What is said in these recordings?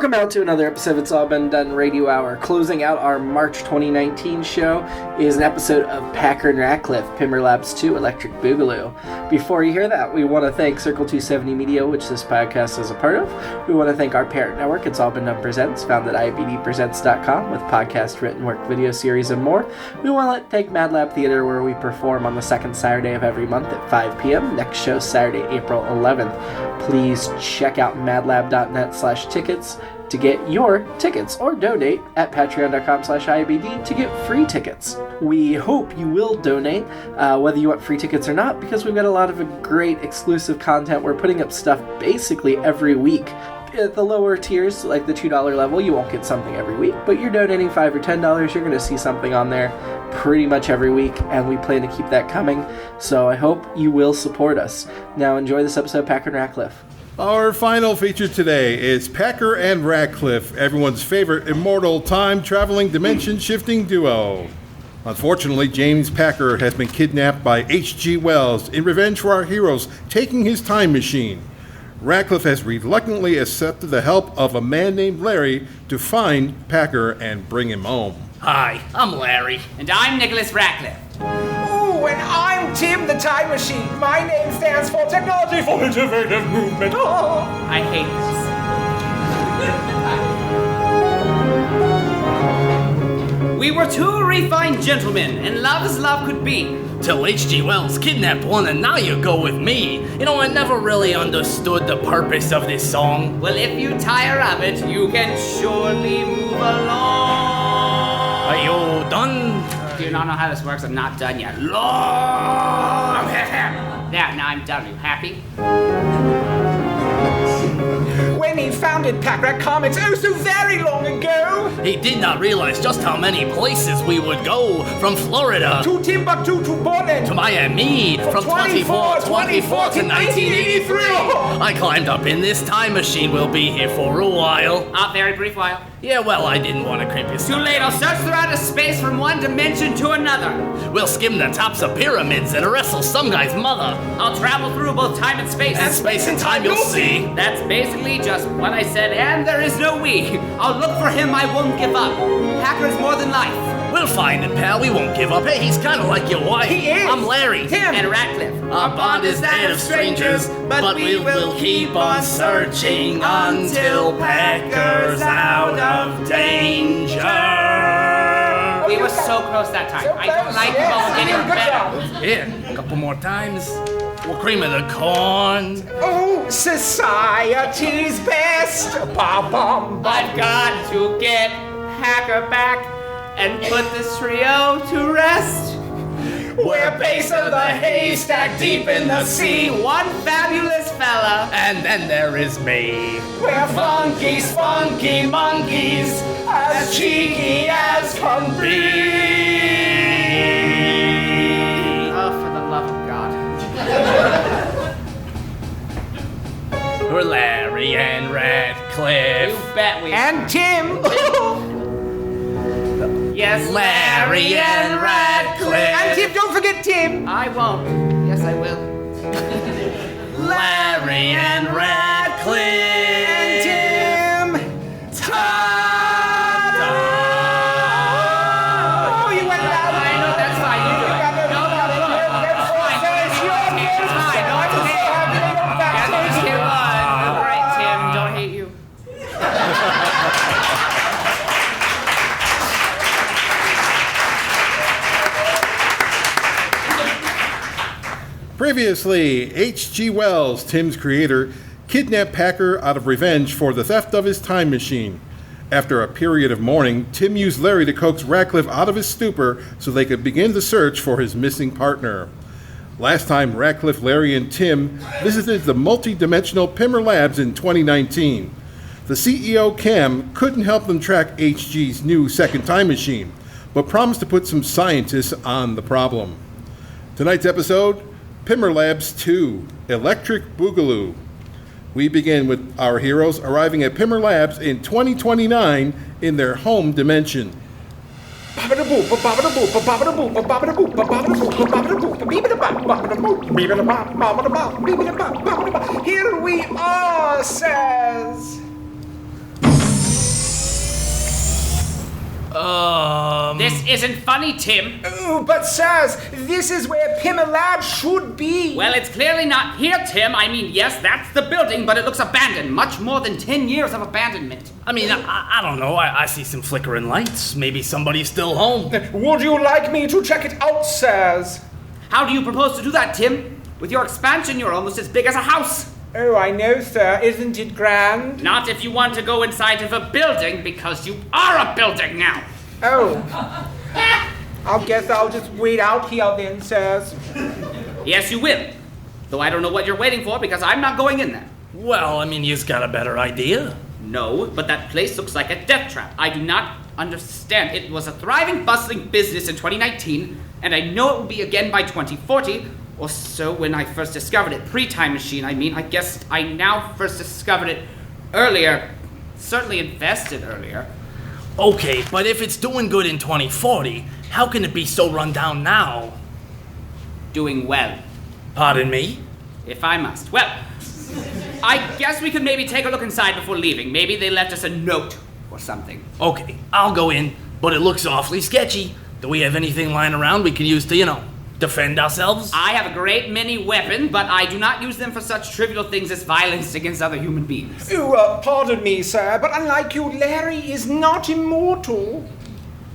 Welcome out to another episode of It's All Been Done Radio Hour. Closing out our March 2019 show is an episode of Packer and Ratcliff, Pymer Labs 2, Electric Boogaloo. Before you hear that, we want to thank Circle 270 Media, which this podcast is a part of. We want to thank our parent network, It's All Been Done Presents, found at IABDpresents.com, with podcast, written work, video series, and more. We want to thank MadLab Theater, where we perform on the second Saturday of every month at 5 p.m. Next show, Saturday, April 11th. Please check out madlab.net/tickets to get your tickets, or donate at patreon.com/IABD to get free tickets. We hope you will donate, whether you want free tickets or not, because we've got a lot of great exclusive content. We're putting up stuff basically every week. At the lower tiers, like the $2 level, you won't get something every week, but you're donating $5 or $10, you're going to see something on there pretty much every week, and we plan to keep that coming, so I hope you will support us. Now enjoy this episode of Packer and Ratcliff. Our final feature today is Packer and Ratcliff, everyone's favorite immortal time-traveling, dimension-shifting duo. Unfortunately, James Packer has been kidnapped by H.G. Wells in revenge for our heroes taking his time machine. Ratcliff has reluctantly accepted the help of a man named Larry to find Packer and bring him home. Hi, I'm Larry. And I'm Nicholas Ratcliff. Ooh, and I'm Tim the Time Machine. My name stands for Technology for Innovative Movement. Oh. I hate this. We were two refined gentlemen, and love as love could be. Till H.G. Wells kidnapped one, and now you go with me. You know, I never really understood the purpose of this song. Well, if you tire of it, you can surely move along. Are you done? Do you not know how this works? I'm not done yet. Long. There, now I'm done. Are you happy? When he founded Packer Comics oh so very long ago, he did not realize just how many places we would go. From Florida to Timbuktu to Portland to Miami, from 2424 to 1983. I climbed up in this time machine. We'll be here for a while. A very brief while. Yeah, well, I didn't want to creep you. Too late. I'll search throughout a space from one dimension to another. We'll skim the tops of pyramids and wrestle some guy's mother. I'll travel through both time and space. And space and time, you'll see. That's basically just what I said, and there is no we. I'll look for him, I won't give up. Packer is more than life. We'll find it, pal, we won't give up. Hey, he's kind of like your wife. He is. I'm Larry. Tim. And Ratcliff. Our bond is that of strangers, but we will keep on searching until Packer's out of danger. We were so close that time. I don't like it, but we're getting better. Here, a couple more times. We'll cream of the corn. Oh, society's best. Ba-bum. I've got to get Packer back and put this trio to rest. We're base of the haystack deep in the sea. One fabulous fella. And then there is me. We're funky, spunky monkeys, as cheeky as can be. Oh, for the love of God. We're Larry and Ratcliff. You bet we And Tim. Yes, Larry and Ratcliff. And Tim, don't forget Tim. I won't. Yes, I will. Larry and Ratcliff. And Tim. Ta-da! Oh, you went out. I know, that's fine. You do it. No. It's fine. No, it's okay. Yes, Tim. All right, Tim. Don't hate you. Previously, H.G. Wells, Tim's creator, kidnapped Packer out of revenge for the theft of his time machine. After a period of mourning, Tim used Larry to coax Ratcliff out of his stupor so they could begin the search for his missing partner. Last time, Ratcliff, Larry, and Tim visited the multi-dimensional Pymer Labs in 2019. The CEO, Cam, couldn't help them track HG's new second time machine, but promised to put some scientists on the problem. Tonight's episode, Pymer Labs 2, Electric Boogaloo. We begin with our heroes arriving at Pymer Labs in 2029 in their home dimension. Here we are, says. This isn't funny, Tim. Oh, but sirs, this is where Pymer Labs should be. Well, it's clearly not here, Tim. I mean, yes, that's the building, but it looks abandoned. Much more than 10 years of abandonment. I mean, I don't know. I see some flickering lights. Maybe somebody's still home. Would you like me to check it out, sirs? How do you propose to do that, Tim? With your expansion, you're almost as big as a house. Oh, I know, sir. Isn't it grand? Not if you want to go inside of a building, because you are a building now. Oh. I guess I'll just wait out here then, sirs. Yes, you will. Though I don't know what you're waiting for, because I'm not going in there. Well, I mean, you've got a better idea. No, but that place looks like a death trap. I do not understand. It was a thriving, bustling business in 2019, and I know it will be again by 2040, or so when I first discovered it. Pre-time machine, I mean. I guess I now first discovered it earlier. Certainly invested earlier. Okay, but if it's doing good in 2040, how can it be so run down now? Doing well, Pardon me? if I must. Well, I guess we could maybe take a look inside before leaving. Maybe they left us a note or something. Okay, I'll go in, but it looks awfully sketchy. Do we have anything lying around we can use to, defend ourselves? I have a great many weapons, but I do not use them for such trivial things as violence against other human beings. Oh, pardon me, sir, but unlike you, Larry is not immortal.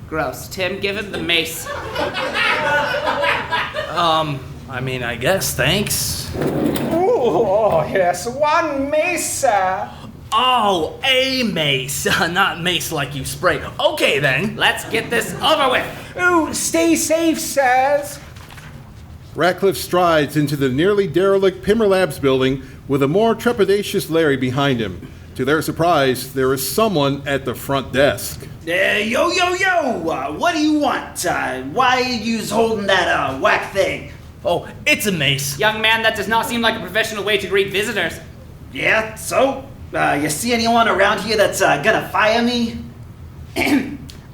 Gross. Tim, give him the mace. I mean, I guess, thanks. Oh, yes, one mace, sir. Oh, a mace, not mace like you spray. Okay, then. Let's get this over with. Oh, stay safe, sirs. Ratcliff strides into the nearly derelict Pymer Labs building with a more trepidatious Larry behind him. To their surprise, there is someone at the front desk. Yo, what do you want? Why are you holding that, whack thing? Oh, it's a mace. Young man, that does not seem like a professional way to greet visitors. Yeah, so? You see anyone around here that's, gonna fire me?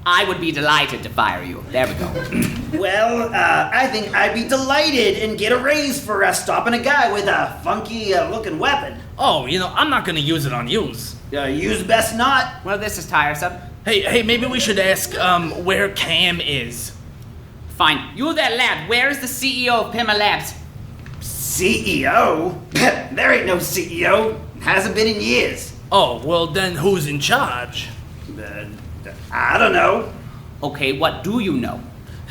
I would be delighted to fire you. There we go. Well, I think I'd be delighted and get a raise for, stopping a guy with a funky, looking weapon. Oh, I'm not gonna use it on yous. You's best not. Well, this is tiresome. Hey, maybe we should ask, where Cam is. Fine. You there, lad. Where is the CEO of Pymer Labs? CEO? There ain't no CEO. Hasn't been in years. Oh, well then who's in charge? I don't know. Okay, what do you know?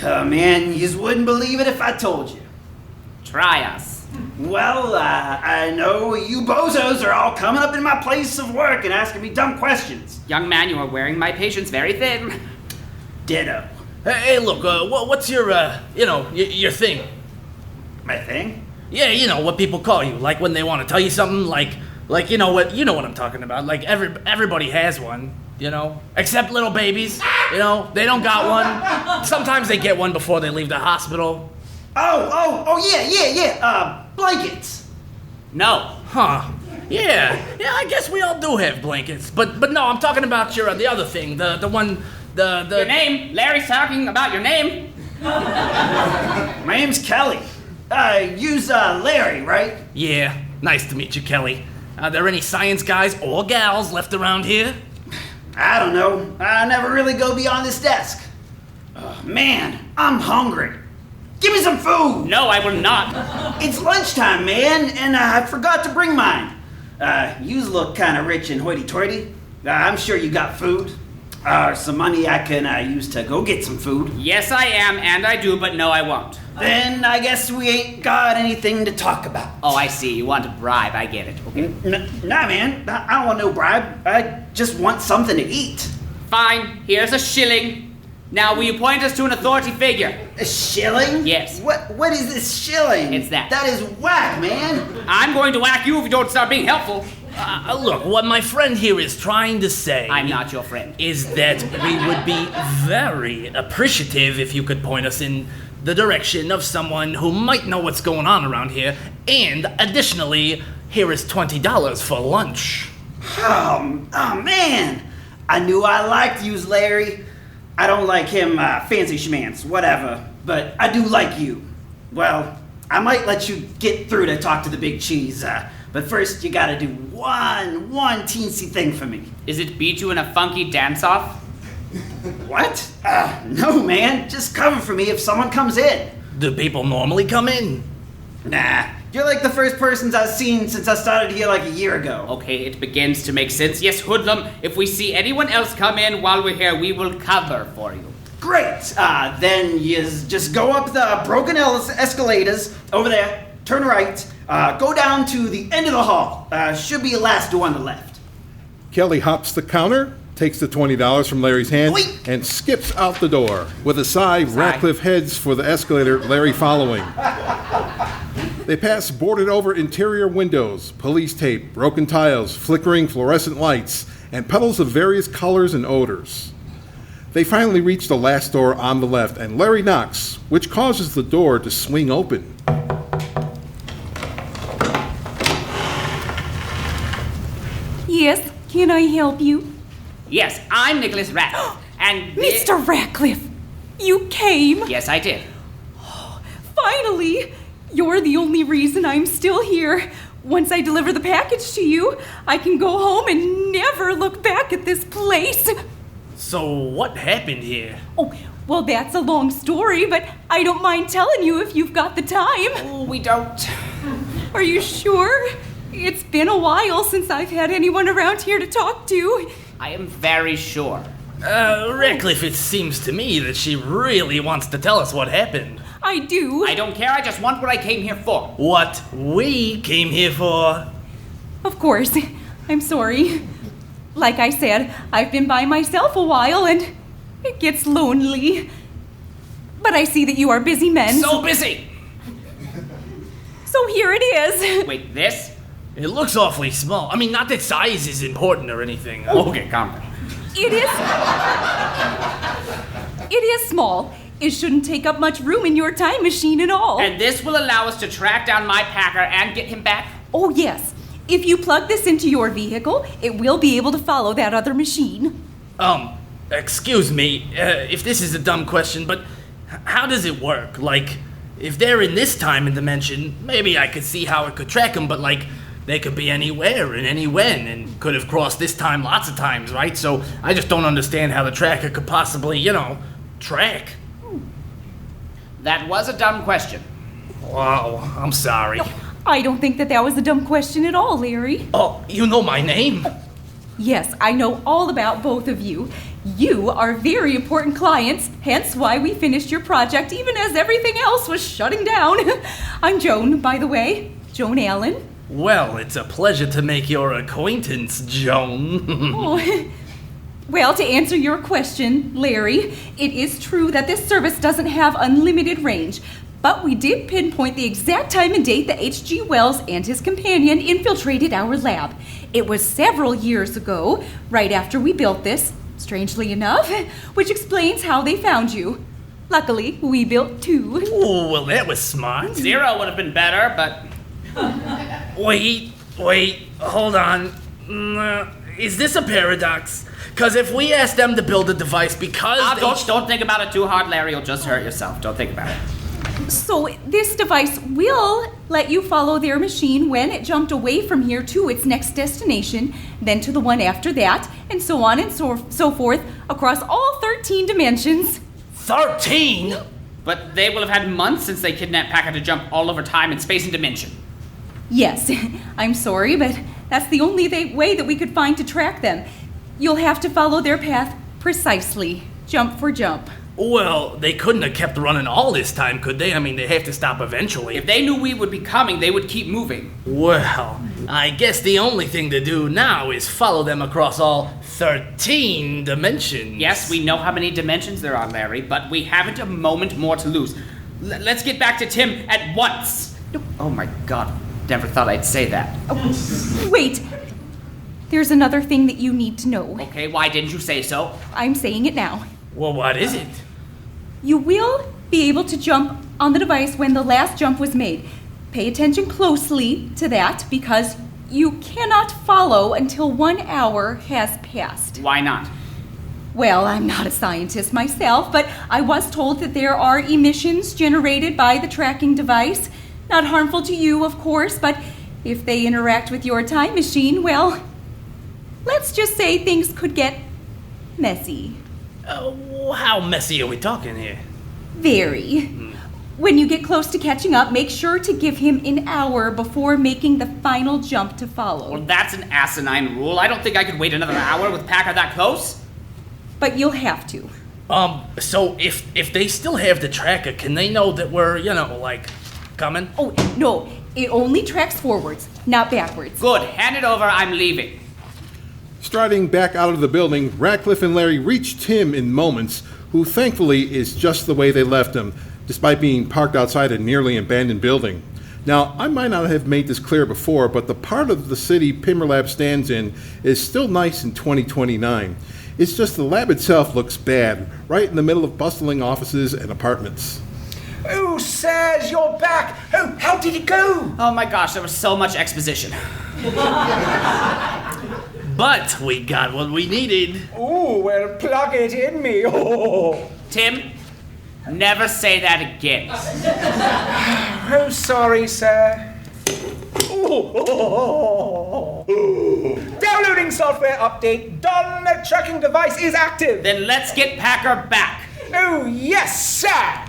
Oh man, you wouldn't believe it if I told you. Try us. Well, I know you bozos are all coming up in my place of work and asking me dumb questions. Young man, you are wearing my patience very thin. Ditto. Hey, look, what's your, your thing? My thing? Yeah, what people call you, like when they want to tell you something, like you know what I'm talking about. Like everybody has one, except little babies. They don't got one. Sometimes they get one before they leave the hospital. Oh, yeah. Blankets. No. Huh. Yeah, I guess we all do have blankets. But no, I'm talking about the other thing, the one, the... Your name? Larry's talking about your name. My name's Kelly. You's, Larry, right? Yeah, nice to meet you, Kelly. Are there any science guys or gals left around here? I don't know. I never really go beyond this desk. Man, I'm hungry. Give me some food. No, I will not. It's lunchtime, man, and I forgot to bring mine. Yous look kind of rich and hoity-toity. I'm sure you got food. Some money I can use to go get some food. Yes, I am, and I do, but no, I won't. Then I guess we ain't got anything to talk about. Oh, I see. You want a bribe. I get it. Okay. Nah, man. I don't want no bribe. I just want something to eat. Fine. Here's a shilling. Now, will you point us to an authority figure? A shilling? Yes. What is this shilling? It's that. That is whack, man. I'm going to whack you if you don't start being helpful. Look, what my friend here is trying to say... I'm not your friend. ...is that we would be very appreciative if you could point us in the direction of someone who might know what's going on around here, and additionally, here is $20 for lunch. Oh, man. I knew I liked yous, Larry. I don't like him fancy schmance, whatever, but I do like you. Well, I might let you get through to talk to the big cheese, but first you gotta do one teensy thing for me. Is it beat you in a funky dance-off? What? No, man. Just cover for me if someone comes in. Do people normally come in? Nah. You're like the first persons I've seen since I started here like a year ago. Okay, it begins to make sense. Yes, Hoodlum, if we see anyone else come in while we're here, we will cover for you. Great. Then you just go up the broken escalators over there, turn right, go down to the end of the hall. Should be the last door on the left. Kelly hops the counter, takes the $20 from Larry's hand, Wait. and skips out the door. With a sigh, Ratcliff heads for the escalator, Larry following. They pass boarded over interior windows, police tape, broken tiles, flickering fluorescent lights, and puddles of various colors and odors. They finally reach the last door on the left, and Larry knocks, which causes the door to swing open. Yes, can I help you? Yes, I'm Nicholas Ratcliff, and Mr. Ratcliffe, you came. Yes, I did. Finally! You're the only reason I'm still here. Once I deliver the package to you, I can go home and never look back at this place. So what happened here? Oh, well, that's a long story, but I don't mind telling you if you've got the time. Oh, we don't. Are you sure? It's been a while since I've had anyone around here to talk to. I am very sure. Ratcliff, it seems to me that she really wants to tell us what happened. I do. I don't care, I just want what I came here for. What we came here for. Of course. I'm sorry. Like I said, I've been by myself a while and it gets lonely. But I see that you are busy men. So busy! So here it is. Wait, this? It looks awfully small. I mean, not that size is important or anything. Okay, calm down. It is small. It shouldn't take up much room in your time machine at all. And this will allow us to track down my Packer and get him back? Oh, yes. If you plug this into your vehicle, it will be able to follow that other machine. Excuse me, if this is a dumb question, but how does it work? Like, if they're in this time and dimension, maybe I could see how it could track them, but like, they could be anywhere and any when and could have crossed this time lots of times, right? So I just don't understand how the tracker could possibly, track. That was a dumb question. Wow, I'm sorry. I don't think that was a dumb question at all, Larry. Oh, you know my name? Yes, I know all about both of you. You are very important clients, hence why we finished your project even as everything else was shutting down. I'm Joan, by the way. Joan Allen. Well, it's a pleasure to make your acquaintance, Joan. Oh. Well, to answer your question, Larry, it is true that this service doesn't have unlimited range, but we did pinpoint the exact time and date that H.G. Wells and his companion infiltrated our lab. It was several years ago, right after we built this, strangely enough, which explains how they found you. Luckily, we built two. Oh, well, that was smart. 0 would have been better, but... Wait, hold on. Is this a paradox? Because if we ask them to build a device because don't think about it too hard, Larry. You'll just hurt yourself. Don't think about it. So this device will let you follow their machine when it jumped away from here to its next destination, then to the one after that, and so on and so forth across all 13 dimensions. 13? But they will have had months since they kidnapped Packer to jump all over time and space and dimension. Yes, I'm sorry, but that's the only way that we could find to track them. You'll have to follow their path precisely, jump for jump. Well, they couldn't have kept running all this time, could they? I mean, they have to stop eventually. If they knew we would be coming, they would keep moving. Well, I guess the only thing to do now is follow them across all 13 dimensions. Yes, we know how many dimensions there are, Larry, but we haven't a moment more to lose. Let's get back to Tim at once. Oh my God, never thought I'd say that. Oh, wait. There's another thing that you need to know. Okay, why didn't you say so? I'm saying it now. Well, what is it? You will be able to jump on the device when the last jump was made. Pay attention closely to that because you cannot follow until 1 hour has passed. Why not? Well, I'm not a scientist myself, but I was told that there are emissions generated by the tracking device. Not harmful to you, of course, but if they interact with your time machine, well, let's just say things could get messy. How messy are we talking here? Very. When you get close to catching up, make sure to give him an hour before making the final jump to follow. Well, that's an asinine rule. I don't think I could wait another hour with Packer that close. But you'll have to. So if they still have the tracker, can they know that we're, coming? Oh, no. It only tracks forwards, not backwards. Good. Hand it over. I'm leaving. Striding back out of the building, Ratcliff and Larry reach Tim in moments, who thankfully is just the way they left him, despite being parked outside a nearly abandoned building. Now, I might not have made this clear before, but the part of the city Pymer Labs stands in is still nice in 2029. It's just the lab itself looks bad, right in the middle of bustling offices and apartments. Oh, Serge, you're back! Oh, how did it go? Oh my gosh, there was so much exposition. But we got what we needed. Ooh, well, plug it in me. Oh, Tim, never say that again. oh sorry, sir. Oh. Downloading software update done. The tracking device is active. Then let's get Packer back. Oh, yes, sir.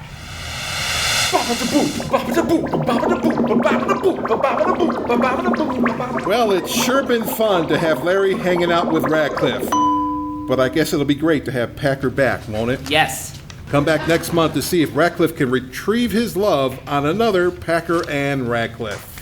Well, it's sure been fun to have Larry hanging out with Ratcliff. But I guess it'll be great to have Packer back, won't it? Yes. Come back next month to see if Ratcliff can retrieve his love on another Packer and Ratcliff.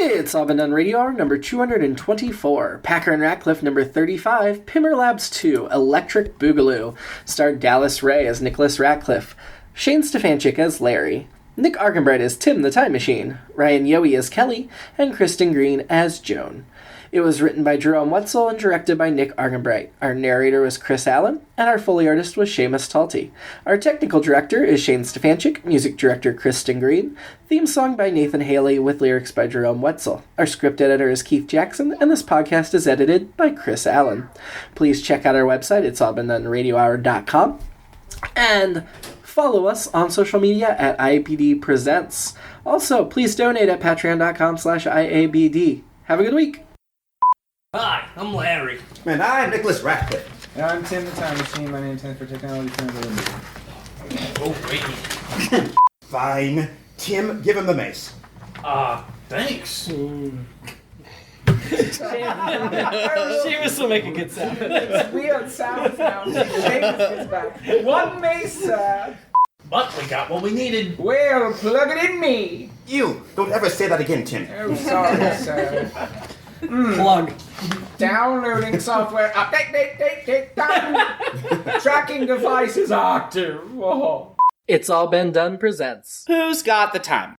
It's All Been Done Radio Hour number 224. Packer and Ratcliff number 35. Pymer Labs 2. Electric Boogaloo. Starred Dallas Ray as Nicholas Ratcliff. Shane Stefanchik as Larry. Nick Arganbright as Tim the Time Machine. Ryan Yohe as Kelly. And Kristin Green as Joan. It was written by Jerome Wetzel and directed by Nick Arganbright. Our narrator was Chris Allen, and our Foley artist was Seamus Talty. Our technical director is Shane Stefanchik, music director Kristin Green, theme song by Nathan Haley with lyrics by Jerome Wetzel. Our script editor is Keith Jackson, and this podcast is edited by Chris Allen. Please check out our website, it's allbeendoneradiohour.com, and follow us on social media at IABD Presents. Also, please donate at patreon.com/IABD. Have a good week. Hi, I'm Larry. And I'm Nicholas Ratcliff. And I'm Tim the Time Machine. My name stands for Technology Translator. Oh, wait. Fine. Tim, give him the mace. Thanks. Seamus will make a good sound. It's weird sounds now. Seamus is back. One mace, sir. But we got what we needed. Well, plug it in me. You, don't ever say that again, Tim. Oh, sorry, sir. Plug. Downloading software update. Done. Tracking device is active. Oh. It's All Been Done presents. Who's got the time?